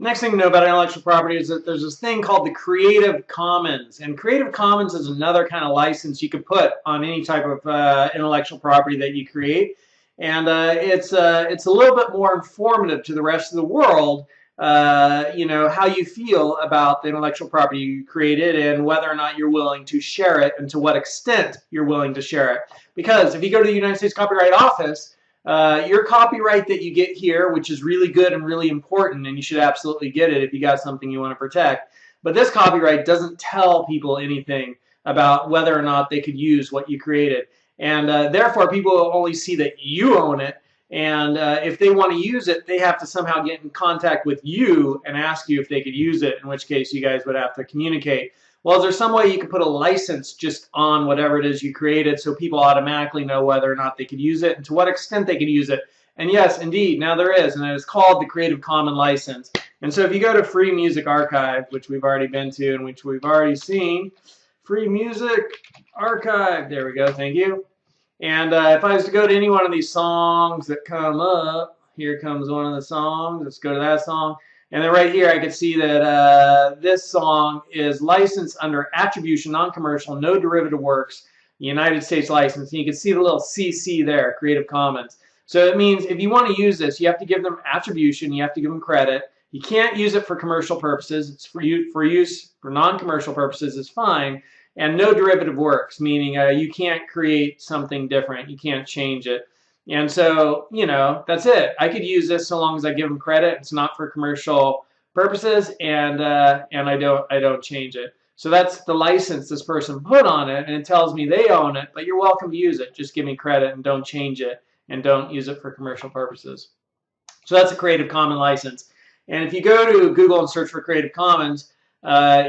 Next thing to know about intellectual property is that there's this thing called the Creative Commons. And Creative Commons is another kind of license you could put on any type of intellectual property that you create. And it's a little bit more informative to the rest of the world, how you feel about the intellectual property you created and whether or not you're willing to share it and to what extent you're willing to share it. Because if you go to the United States Copyright Office, your copyright that you get here, which is really good and really important, and you should absolutely get it if you got something you want to protect. But this copyright doesn't tell people anything about whether or not they could use what you created. And therefore, people will only see that you own it. And if they want to use it, they have to somehow get in contact with you and ask you if they could use it, in which case you guys would have to communicate. Well, is there some way you could put a license just on whatever it is you created so people automatically know whether or not they could use it and to what extent they could use it? And yes, indeed, now there is, and it is called the Creative Commons license. And so if you go to Free Music Archive, which we've already been to and which we've already seen, Free Music Archive, there we go, thank you. And if I was to go to any one of these songs that come up, here comes one of the songs. Let's go to that song. And then right here I can see that this song is licensed under Attribution, Non-Commercial, No Derivative Works, United States license. And you can see the little CC there, Creative Commons. So it means if you want to use this, you have to give them attribution, you have to give them credit. You can't use it for commercial purposes. It's for use for non-commercial purposes is fine. And no derivative works, meaning you can't create something different. You can't change it. And so, that's it. I could use this so long as I give them credit. It's not for commercial purposes, and I don't change it. So that's the license this person put on it, and it tells me they own it, but you're welcome to use it. Just give me credit and don't change it, and don't use it for commercial purposes. So that's a Creative Commons license. And if you go to Google and search for Creative Commons,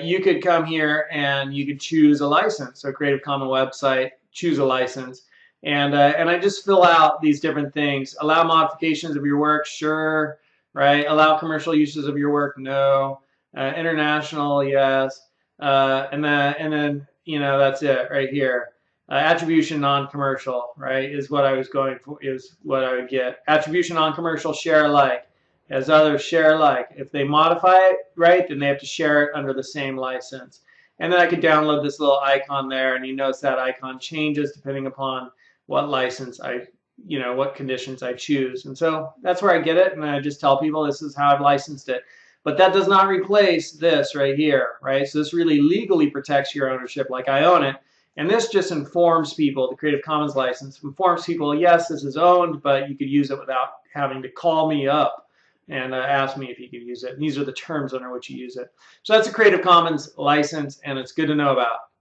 you could come here and you could choose a license. So Creative Commons website, choose a license. And I just fill out these different things. Allow modifications of your work, sure, right? Allow commercial uses of your work, no. International, yes. And then that's it right here. Attribution non-commercial, right, is what I was going for, is what I would get. Attribution non-commercial, share alike. As others share alike. If they modify it, right, then they have to share it under the same license. And then I could download this little icon there, and you notice that icon changes depending upon what license what conditions I choose. And so that's where I get it, and I just tell people this is how I've licensed it. But that does not replace this right here, right? So this really legally protects your ownership like I own it. And this just informs people, the Creative Commons license informs people, yes, this is owned, but you could use it without having to call me up and ask me if you could use it. And these are the terms under which you use it. So that's a Creative Commons license, and it's good to know about.